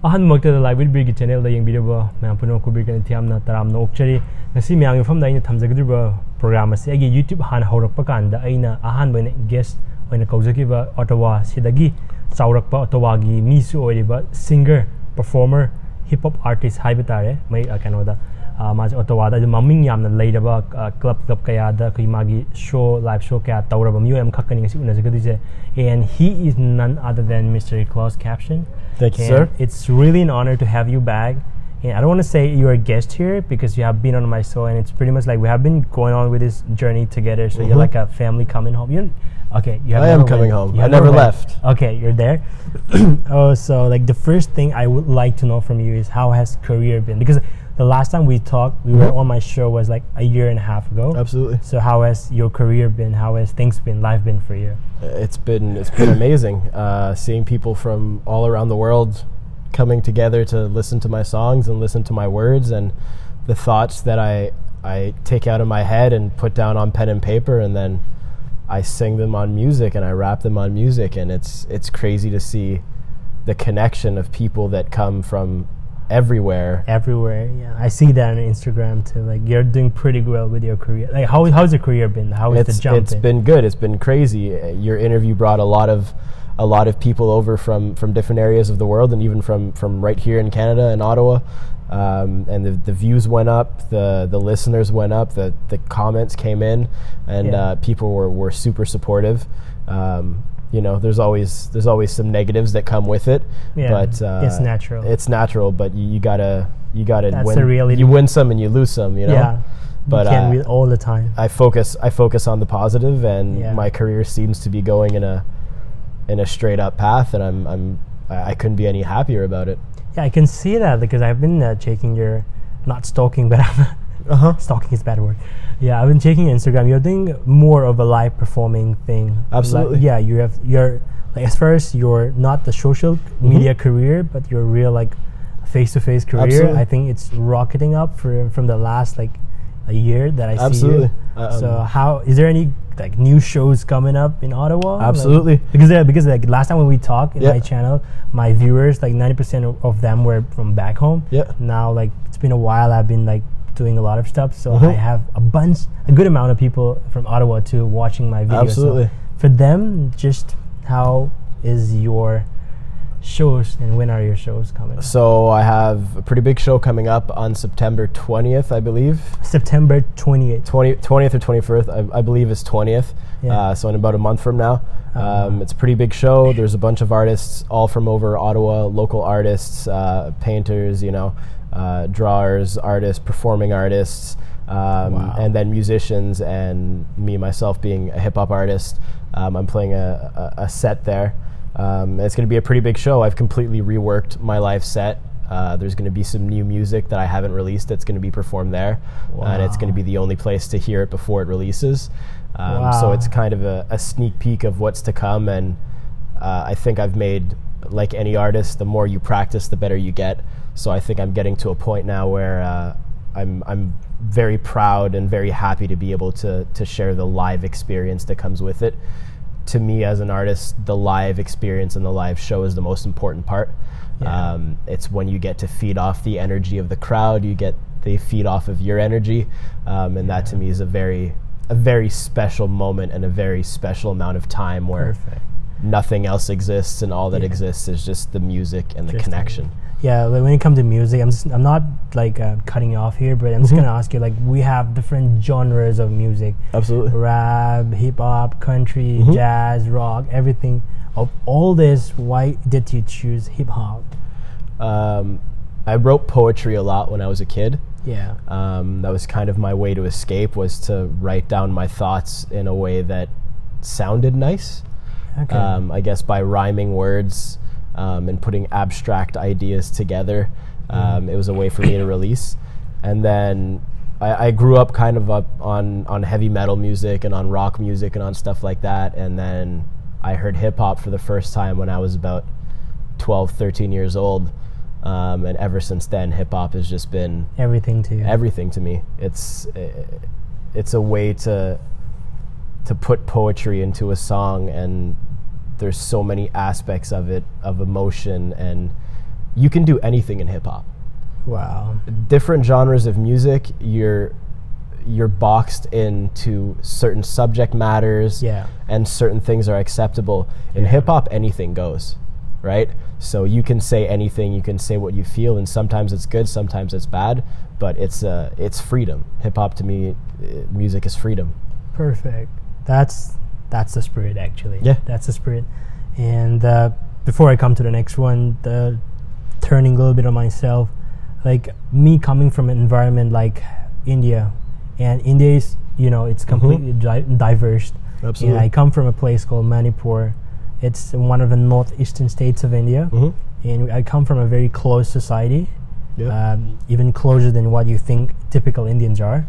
ꯑꯍꯥꯟꯕꯃꯛꯇꯗ live with ꯕꯤꯔꯒꯤ ꯆꯦꯅꯦꯜꯗ ꯌꯦꯡꯕꯤꯔꯕ ꯃꯌꯥꯝ ꯄꯨꯝꯅꯃꯛ ꯀꯨꯕꯤꯔꯒꯅꯤ ꯇꯤꯌꯥꯝꯅ ꯇꯔꯥꯝꯅ ꯑꯣꯛꯆꯔꯤ ꯉꯁꯤ ꯃꯌꯥꯝꯒꯤ ꯃꯐꯝꯗ ꯑꯩꯅ ꯊꯝꯖꯒꯗꯧꯔꯤꯕ ꯄ꯭ꯔꯣꯒ꯭ꯔꯥꯝ ꯑꯁꯤ ꯑꯩꯒꯤ ꯌꯨꯇ꯭ꯌꯨꯕ ꯍꯥꯟꯅ ꯍꯧꯔꯛꯄ ꯀꯥꯟꯗ ꯑꯩꯅ ꯑꯍꯥꯟꯕ ꯑꯣꯏꯅ ꯒꯦꯁ ꯑꯣꯏꯅ ꯀꯧꯖꯈꯤꯕ ꯑꯣꯇꯋꯥ ꯁꯤꯗꯒꯤ ꯆꯥꯎꯔꯛꯄ ꯑꯣꯇꯋꯥꯒꯤ ꯃꯤꯁꯨ ꯑꯣꯏꯔꯤꯕ ꯁꯤꯡꯒꯔ ꯄꯔꯐꯣꯔꯃꯔ ꯍꯤꯞ ꯍꯣꯞ ꯑꯥꯔꯇꯤꯁ ꯍꯥꯏꯕ ꯇꯥꯔꯦ ꯀꯩꯅꯣꯗ ꯃꯥꯁꯦ ꯑꯣꯇꯋꯥꯗ ꯃꯃꯤꯡ ꯌꯥꯝꯅ ꯂꯩꯔꯕ ꯀ꯭ꯂꯕ ꯀꯌꯥꯗ ꯑꯩꯈꯣꯏ ꯃꯥꯒꯤ ꯁꯣ ꯂꯥꯏꯚ ꯁꯣ ꯀꯌꯥ ꯇꯧꯔꯕ ꯃꯤꯑꯣꯏ ꯑꯃꯈꯛꯀꯅꯤ ꯉꯁꯤ ꯎꯅꯖꯒꯗꯣꯏꯁꯦ and he is none other than Mr. Klaus Caption. Thank you, sir. It's really an honor to have you back. And I don't want to say you're a guest here because you have been on my show, and it's pretty much like we have been going on with this journey together. So you're like a family coming home. Okay, you have I am coming home. I never left. Okay, you're there. So like the first thing I would like to know from you is how has career been? Because the last time we talked, we were on my show was like a year and a half ago. Absolutely. So how has your career been? How has things been? Life been for you? It's been amazing. Seeing people from all around the world coming together to listen to my songs and listen to my words and the thoughts that I take out of my head and put down on pen and paper, and then I sing them on music and I rap them on music, and it's crazy to see the connection of people that come from everywhere. Yeah, I see that on Instagram too. Like you're doing pretty well with your career. Like how's your career been? How is the jump? It's been good. It's been crazy. Your interview brought a lot of people over from different areas of the world, and even from right here in Canada in Ottawa. And the views went up, the listeners went up, the comments came in, and people were super supportive. You know, there's always some negatives that come with it, but it's natural. It's natural, but you gotta That's win. The reality. You win some and you lose some, you know. Yeah, but you can't win all the time. I focus on the positive, and my career seems to be going in a straight up path, and I couldn't be any happier about it. Yeah, I can see that because I've been checking your, not stalking, but stalking is a bad word. Yeah, I've been checking Instagram. You're doing more of a live performing thing. Absolutely. Like, you're like, as far as you're not the social media career, but your real like face-to-face career. Absolutely. I think it's rocketing up from the last like a year that I see you. So how is there any like new shows coming up in Ottawa? Absolutely. Like, because like last time when we talked in my channel, my viewers like 90% of them were from back home. Yeah. Now like it's been a while. I've been like doing a lot of stuff, so I have a good amount of people from Ottawa too watching my videos. Absolutely. So for them, just how is your shows and when are your shows coming? So I have a pretty big show coming up on September 20th, I believe. September 20th. 20th or 21st, I believe is 20th. Yeah. So in about a month from now. It's a pretty big show. There's a bunch of artists all from over Ottawa, local artists, painters, you know, drawers, artists, performing artists, and then musicians, and me myself being a hip hop artist. I'm playing a set there. It's going to be a pretty big show. I've completely reworked my live set. There's going to be some new music that I haven't released that's going to be performed there. And it's going to be the only place to hear it before it releases. So it's kind of a sneak peek of what's to come. And I think I've made, like any artist, the more you practice, the better you get. So I think I'm getting to a point now where I'm very proud and very happy to be able to share the live experience that comes with it. To me as an artist, the live experience and the live show is the most important part. It's when you get to feed off the energy of the crowd, they feed off of your energy, and that to me is a very special moment and a very special amount of time where nothing else exists, and all that exists is just the music and the connection. Yeah, when it comes to music, I'm not like cutting you off here, but I'm just gonna ask you, like, we have different genres of music. Absolutely. Rap, hip hop, country, jazz, rock, everything. Of all this, why did you choose hip hop? I wrote poetry a lot when I was a kid. Yeah. That was kind of my way to escape, was to write down my thoughts in a way that sounded nice. Okay. I guess by rhyming words. And putting abstract ideas together. It was a way for me to release. And then I grew up kind of up on heavy metal music and on rock music and on stuff like that. And then I heard hip hop for the first time when I was about 12, 13 years old. And ever since then, hip hop has just been everything to you. Everything to me. It's a way to put poetry into a song, and there's so many aspects of it, of emotion and you can do anything in hip hop. Wow. Different genres of music, you're boxed into certain subject matters, and certain things are acceptable. In hip hop, anything goes, right? So you can say anything, you can say what you feel, and sometimes it's good, sometimes it's bad, but it's freedom. Hip hop to me, music is freedom. Perfect. That's the spirit, actually. Yeah, that's the spirit. And before I come to the next one, turning a little bit on myself, like me coming from an environment like India, and India is, it's completely diverse. Absolutely. And I come from a place called Manipur. It's one of the northeastern states of India, and I come from a very closed society, even closer than what you think typical Indians are.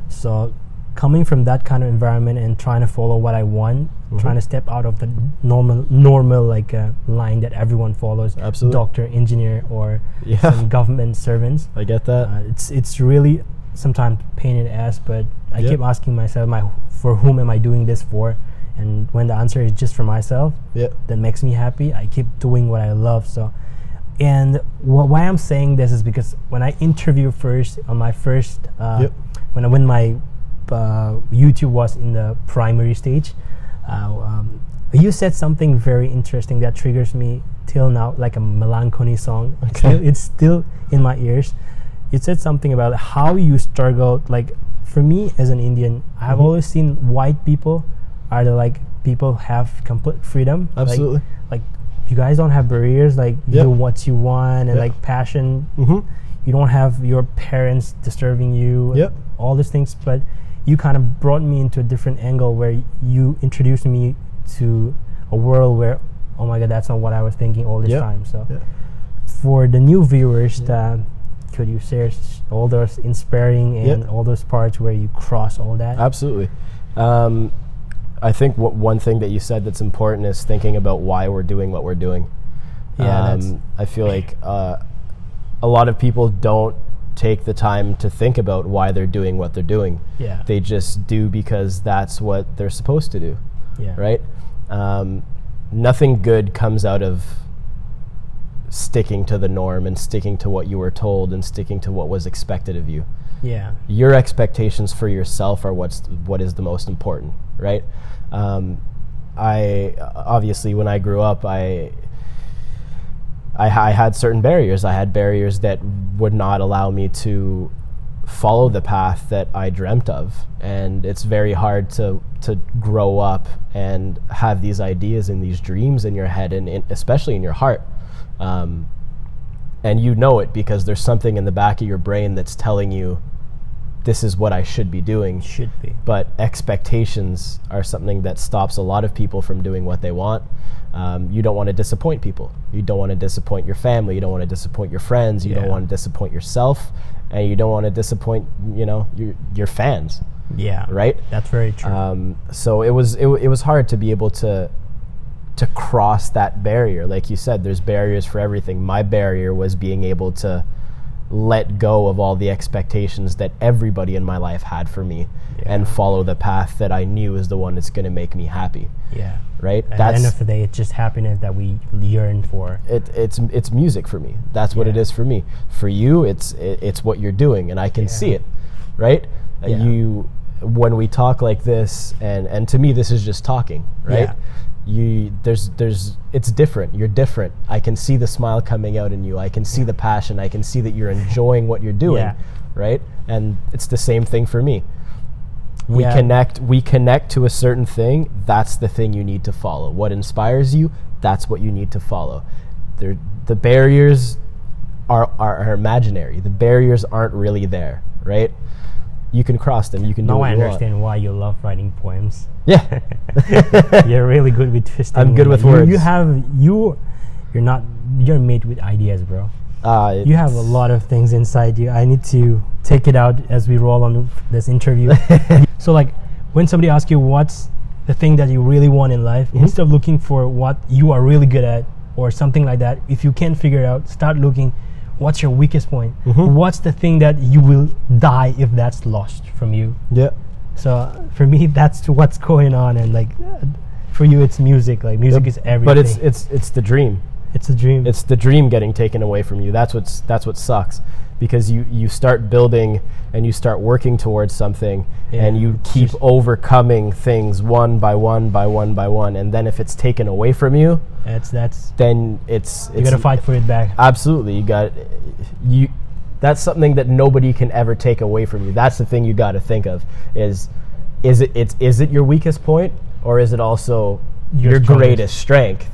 So coming from that kind of environment and trying to follow what I want, trying to step out of the normal like line that everyone follows, doctor, engineer, or some government servants. I get that. It's really sometimes pain in the ass, but I keep asking myself, for whom am I doing this for? And when the answer is just for myself, that makes me happy. I keep doing what I love. So, and why I'm saying this is because when I interview first on my first, when my YouTube was in the primary stage, you said something very interesting that triggers me till now, like a melancholy song. It's still in my ears. You said something about how you struggled. Like for me as an Indian, I've always seen white people are the like people have complete freedom. Absolutely. Like you guys don't have barriers. Like you do what you want and like passion. You don't have your parents disturbing you. All these things, but you kind of brought me into a different angle where you introduced me to a world where, oh my God, that's not what I was thinking all this time. So for the new viewers, could you share all those inspiring and all those parts where you cross all that? Absolutely. I think one thing that you said that's important is thinking about why we're doing what we're doing. I feel like a lot of people don't take the time to think about why they're doing what they're doing. They just do because that's what they're supposed to do. Right? Nothing good comes out of sticking to the norm and sticking to what you were told and sticking to what was expected of you. Your expectations for yourself are what is the most important, right? I obviously, when I grew up, I had certain barriers. I had barriers that would not allow me to follow the path that I dreamt of, and it's very hard to grow up and have these ideas and these dreams in your head and especially in your heart. And you know it because there's something in the back of your brain that's telling you this is what I should be doing. But expectations are something that stops a lot of people from doing what they want. You don't want to disappoint people. You don't want to disappoint your family. You don't want to disappoint your friends. You don't want to disappoint yourself, and you don't want to disappoint your fans. Right. That's very true. So it was hard to be able to cross that barrier. Like you said, there's barriers for everything. My barrier was being able to let go of all the expectations that everybody in my life had for me and follow the path that I knew is the one that's going to make me happy. Right? At the end of the day, it's just happiness that we yearn for. It's music for me. That's what it is for me. For you, it's what you're doing, and I can see it. Right? When we talk like this, and to me, this is just talking. Right? It's different. You're different. I can see the smile coming out in you. I can see the passion. I can see that you're enjoying what you're doing, right? And it's the same thing for me. We connect to a certain thing. That's the thing you need to follow. What inspires you, that's what you need to follow. The barriers are imaginary. The barriers aren't really there, right? You can cross them. You can do what you want. Now I understand why you love writing poems. Yeah. You're really good with twisting. I'm good with words. You're made with ideas, bro. You have a lot of things inside you. I need to take it out as we roll on this interview. So like when somebody asks you what's the thing that you really want in life, instead of looking for what you are really good at or something like that, if you can't figure it out, start looking what's your weakest point. What's the thing that you will die if that's lost from you. So for me, that's what's going on, and like for you, it's music. Like music is everything. But it's the dream. It's a dream. It's the dream getting taken away from you. That's what sucks, because you start building and you start working towards something, and you keep overcoming things one by one by one by one, and then if it's taken away from you, then it's you gotta fight for it back. Absolutely, that's something that nobody can ever take away from you. That's the thing you got to think of is it your weakest point, or is it also your greatest strength,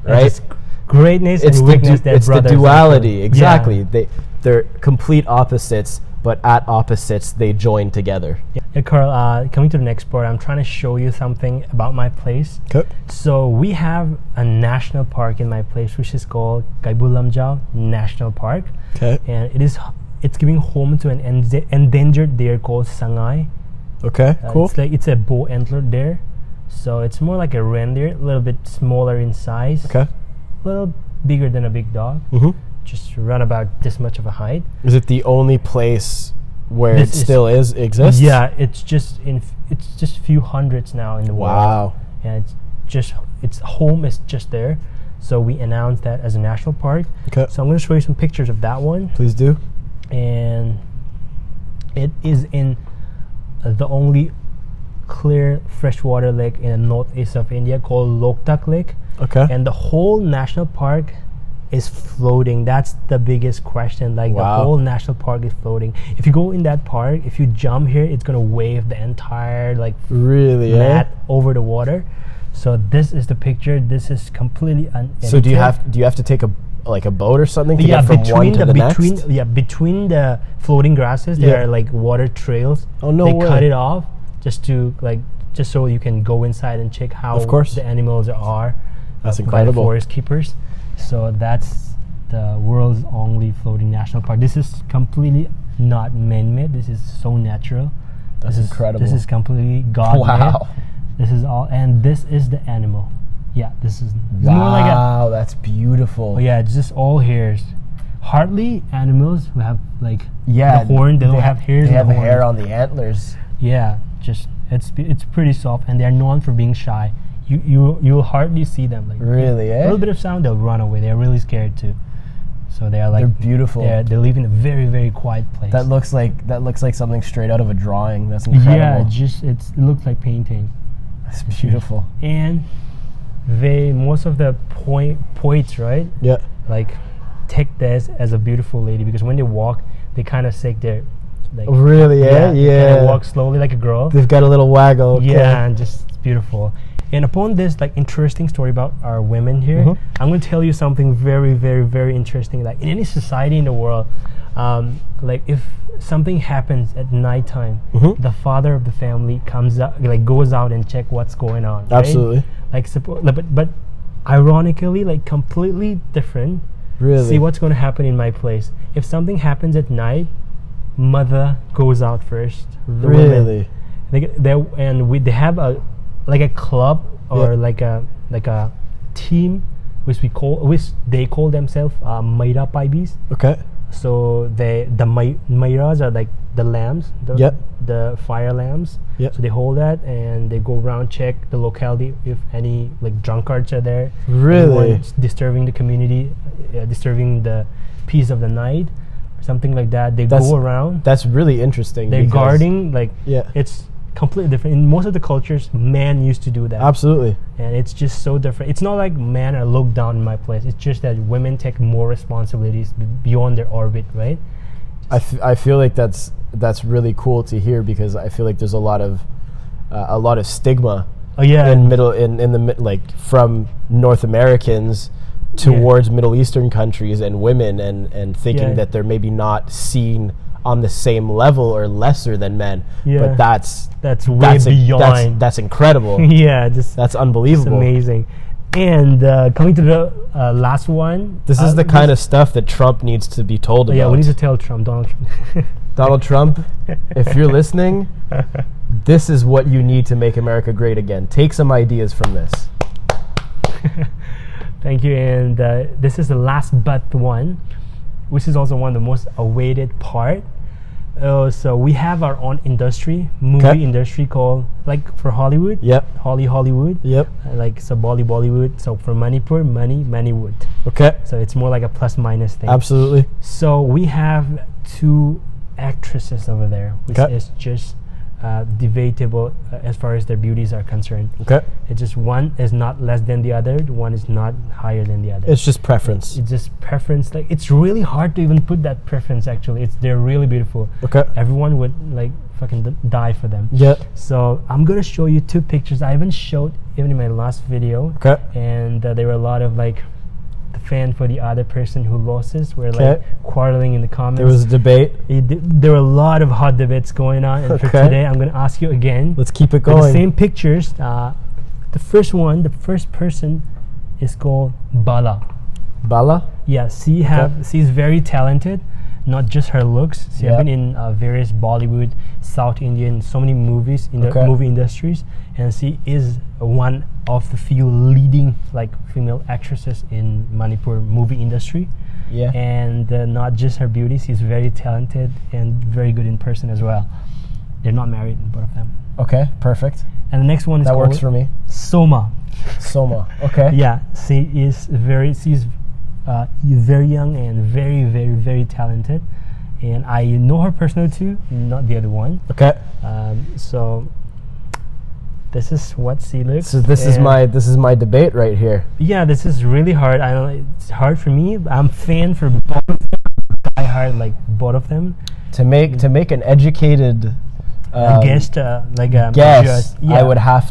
right? It's greatness and weakness. It's the duality, exactly. Yeah. They're complete opposites, but at opposites they join together. Yeah, Carl, coming to the next part, I'm trying to show you something about my place. Okay. So we have a national park in my place, which is called Kaibulamjao National Park. Okay. And it's giving home to an endangered deer called Sangai. Okay, cool. It's a bow antler deer. So it's more like a reindeer, a little bit smaller in size. Okay. A little bigger than a big dog. Mm-hmm. Just run about this much of a height. Is it the only place where it still exists? Yeah, it's just few hundreds now in the world. Wow. And its home is just there. So we announced that as a national park. Okay. So I'm going to show you some pictures of that one. Please do. And it is in the only clear freshwater lake in the northeast of India called Loktak Lake. Okay. And the whole national park is floating. That's the biggest question. Like the whole national park is floating. If you go in that park, if you jump here, it's gonna wave the entire mat over the water. So this is the picture. This is completely unedited. So do you have to take a boat or something to get from one to the next? Yeah, between the floating grasses, there are like water trails. Oh no way. They cut it off just so you can go inside and check how the animals are. That's by incredible. The forest keepers. So that's the world's only floating national park. This is completely not man-made. This is so natural. That's incredible. This is completely God-made. Wow. This is all, and this is the animal. Yeah, this is more like wow, that's beautiful. Oh yeah, it's just all hairs. Hardly animals who have the horn. They don't have hairs. They have hair on the antlers. Yeah, just it's pretty soft, and they're known for being shy. You'll hardly see them. Really, a little bit of sound, they'll run away. They're really scared too. So they're beautiful. They live in a very, very quiet place. That looks like something straight out of a drawing. That's incredible. Yeah, it looks like painting. That's beautiful. And most of the poets, right? Yeah. Take this as a beautiful lady, because when they walk, they kind of shake their. Really? Yeah. They walk slowly like a girl. They've got a little waggle. Okay. Yeah, and just it's beautiful. And upon this interesting story about our women here, I'm going to tell you something very, very, very interesting. In any society in the world, if something happens at nighttime, the father of the family comes out, goes out and check what's going on. Right? Absolutely. But ironically, completely different. Really? See what's going to happen in my place. If something happens at night, mother goes out first. The really? Women, they have a club or like a team which they call themselves Maira Paibis. Okay. So the Mairas are like the lambs, the fire lambs. Yep. So they hold that and they go around, check the locality if any drunkards are there. Really? Disturbing the community, disturbing the peace of the night, something like that. They go around. That's really interesting. They're guarding. It's completely different. In most of the cultures, man used to do that. Absolutely. And it's just so different. It's not like men are looked down in my place. It's just that women take more responsibilities beyond their orbit, right? I feel like that's really cool to hear, because I feel like there's a lot of stigma. Oh yeah. From North Americans towards Middle Eastern countries and women, and thinking that they're maybe not seen on the same level or lesser than men. But that's way beyond. That's incredible. Yeah, that's unbelievable. It's amazing. And coming to the last one. This is the kind of stuff that Trump needs to be told about. Yeah, we need to tell Donald Trump. Donald Trump, if you're listening, this is what you need to make America great again. Take some ideas from this. Thank you. And this is the last but one, which is also one of the most awaited part. Oh, so we have our own movie Okay. industry called, like for Hollywood. Yep. Hollywood. Yep. Like so Bollywood. So for Manipur, Moneywood. Okay. So it's more like a plus minus thing. Absolutely. So we have 2 actresses over there, which Okay. is just debatable as far as their beauties are concerned. Okay. It's just one is not less than the other, one is not higher than the other. It's just preference. It's just preference. Like it's really hard to even put that preference. Actually, they're really beautiful. Okay. Everyone would like fucking die for them. Yeah. So I'm gonna show you 2 pictures. I haven't showed even in my last video. Okay. And there were a lot of like the fan for the other person who loses were Okay. like quarreling in the comments. There was a debate. There were a lot of hot debates going on, and for Okay. today I'm gonna ask you again. Let's keep it With the going. same pictures. The first person is called Bala. Bala. Yeah, she's very talented. Not just her looks. She Yeah. has been in various Bollywood, South Indian, so many movies in the Okay. movie industries, and she is one of the few leading like female actresses in Manipur movie industry. Yeah. And not just her beauty, she's very talented and very good in person as well. They're not married, both of them. Okay. Perfect. And the next one is That called works for me. Soma. Soma. Okay. Yeah, she's very young and very, very, very talented. And I know her personally too, not the other one. Okay. So this is what she looks. So this is my debate right here. Yeah, this is really hard. I know it's hard for me. I'm fan for both of them. Die hard like both of them. To make an educated guess. guess, I would have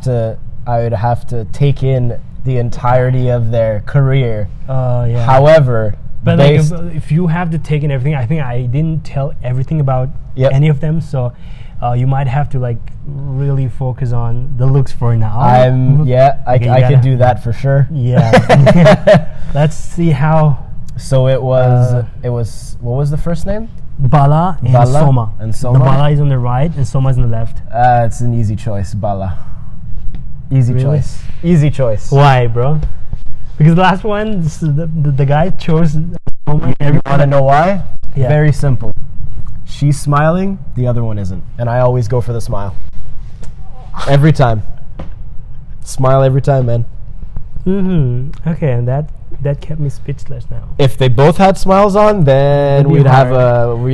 to take in the entirety of their career. Yeah. However, But like, if you have to take in everything, I think I didn't tell everything about Yep. any of them, so you might have to like really focus on the looks for now. I Okay, you could gotta- do that for sure. Yeah. Let's see how So it was what was the first name? Bala and Bala Soma. and Soma? The Bala is on the right and Soma is on the left. It's an easy choice, Bala. Easy Really? choice. Easy choice. Why, bro? Because the last one, the guy chose Soma. You want to know why? Yeah. Very simple. She's smiling, the other one isn't, and I always go for the smile. Every time. Smile every time, man. Okay, and that kept me speechless now. If they both had smiles on, then It'd be we'd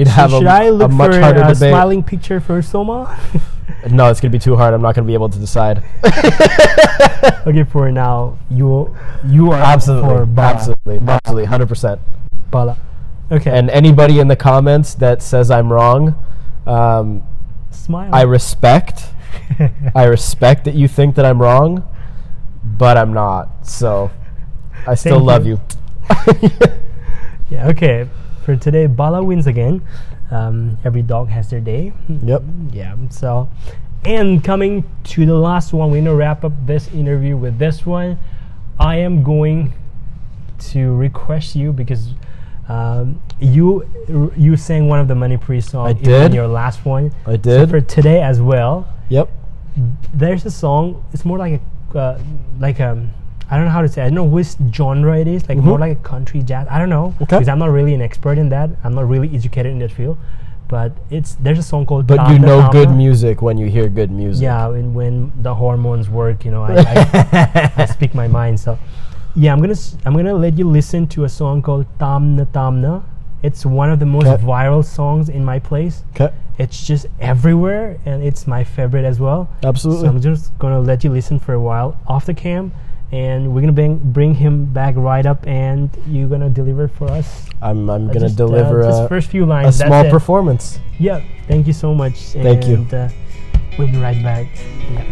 have So should I a look much for harder a debate. smiling picture for Soma? No, it's gonna be too hard. I'm not gonna be able to decide. Okay, for now, you are Absolutely, for Bala. absolutely, 100%. Bala. Okay. And anybody in the comments that says I'm wrong, Smile. I respect. I respect that you think that I'm wrong, but I'm not. So I still Thank love you. you. Yeah. Okay. For today, Bala wins again. Every dog has their day. Yep. Yeah. So, and coming to the last one, we're gonna wrap up this interview with this one. I am going to request you because you sang one of the Manipuri songs I did. in your last one. I So did. for today as well, Yep. there's a song. It's more like I don't know how to say. I don't know which genre it is. Like more like a country jazz. I don't know Okay. because I'm not really an expert in that. I'm not really educated in that field. But there's a song called. But you know good TAMNA-TAMNA. music when you hear good music. Yeah, when the hormones work, I speak my mind. So, yeah, I'm gonna let you listen to a song called TAMNA-TAMNA. It's one of the most Okay. viral songs in my place. Okay. It's just everywhere, and it's my favorite as well. Absolutely. So I'm just gonna let you listen for a while off the cam, and we're gonna bring him back right up, and you're gonna deliver for us. I'm gonna Just, deliver just first few a lines. That's small it. performance. Yeah, thank you so much. Thank you. And, we'll be right back. Yeah.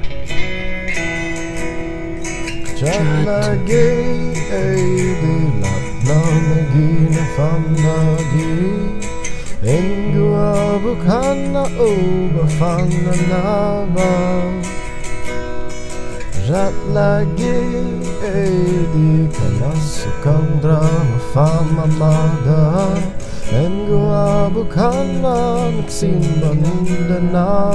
Rat lagi di kanasukang drama famamada En gua bukanlah nagsimba Mindanao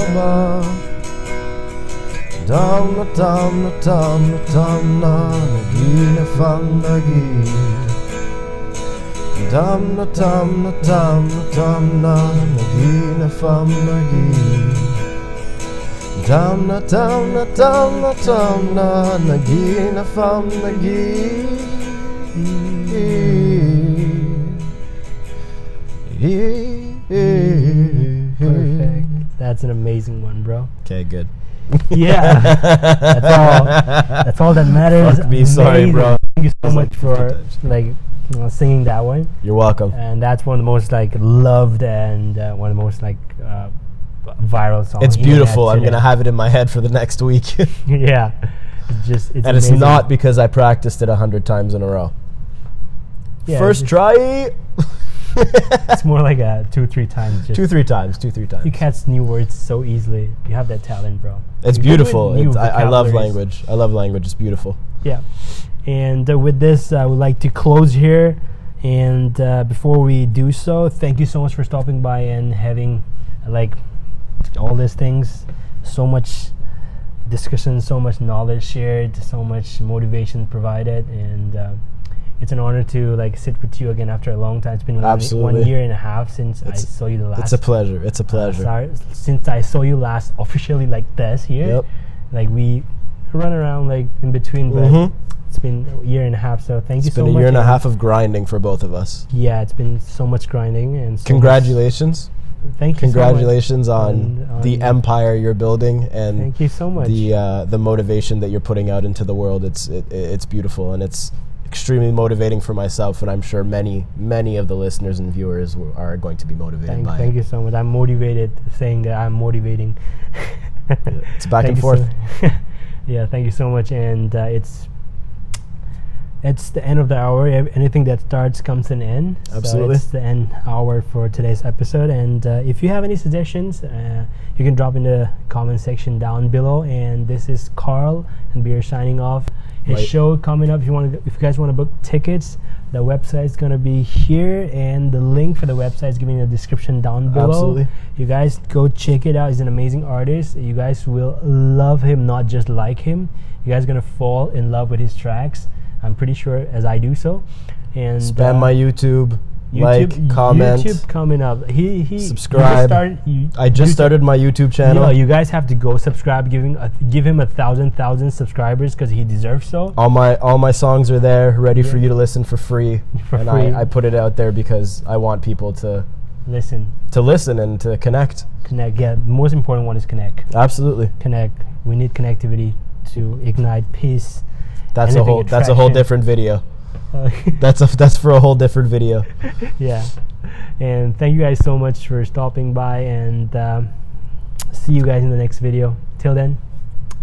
TAMNA-TAMNA-TAMNA-TAMNA Naginafang nagi Tamna tamna tamna tamna nagina fam nagi. Tamna tamna tamna tamna nagina fam nagi. Perfect. That's an amazing one, bro. Okay, good. Yeah, that's all that matters. Fuck me, sorry, Amazing. bro. Thank you so much for singing that one. You're welcome. And that's one of the most loved and one of the most viral songs. It's beautiful. I'm today. gonna have it in my head for the next week. Yeah, it's and amazing. it's not because I practiced it 100 times in a row. Yeah, First try. It's more like 2-3 times. Just 2-3 times. 2-3 times. you catch new words so easily. You have that talent, bro. It's You beautiful. know new I love vocabularies. language. I love language. It's beautiful. Yeah. And with this, I would like to close here. And before we do so, thank you so much for stopping by and having all these things. So much discussion, so much knowledge shared, so much motivation provided. And it's an honor to sit with you again after a long time. It's been Absolutely. 1 year and a half since I saw you the last. It's a pleasure. It's a pleasure. Since I saw you last officially like this here. Yep. We run around in between, but Mhm. it's been a year and a half. So thank you It's so been much. a year and a half of grinding for both of us. Yeah, it's been so much grinding and so Congratulations. Thank you. Congratulations so much on the empire you're building and Thank you so much. the motivation that you're putting out into the world. It's beautiful, and it's extremely motivating for myself, and I'm sure many of the listeners and viewers are going to be motivated by Thank it. you so much. I'm motivated, saying that I'm motivating. It's back and Thank you forth. Yeah, thank you so much. And it's the end of the hour. Anything that starts comes to an end. Absolutely. So it's the end hour for today's episode. And if you have any suggestions, you can drop in the comment section down below. And this is Carl, and we are signing off. His Right. show coming up. If you guys want to book tickets, the website is gonna be here, and the link for the website is given in the description down below. Absolutely. You guys go check it out. He's an amazing artist. You guys will love him, not just like him. You guys are gonna fall in love with his tracks. I'm pretty sure, as I do so. And Spam my YouTube, like, comment. YouTube coming up. He Subscribe. I just started my YouTube channel. You guys have to go subscribe. Give him 1,000 subscribers because he deserves so. All my songs are there, ready for you to listen for free. For and free. I put it out there because I want people to Listen, and to connect. connect. Yeah, the most important one is connect. Absolutely. Connect. We need connectivity to ignite peace. That's Anything a whole attraction. different video. That's for a whole different video. Yeah. And thank you guys so much for stopping by, and see you guys in the next video. Till then,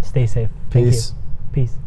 stay safe. Thank you. Peace. Peace.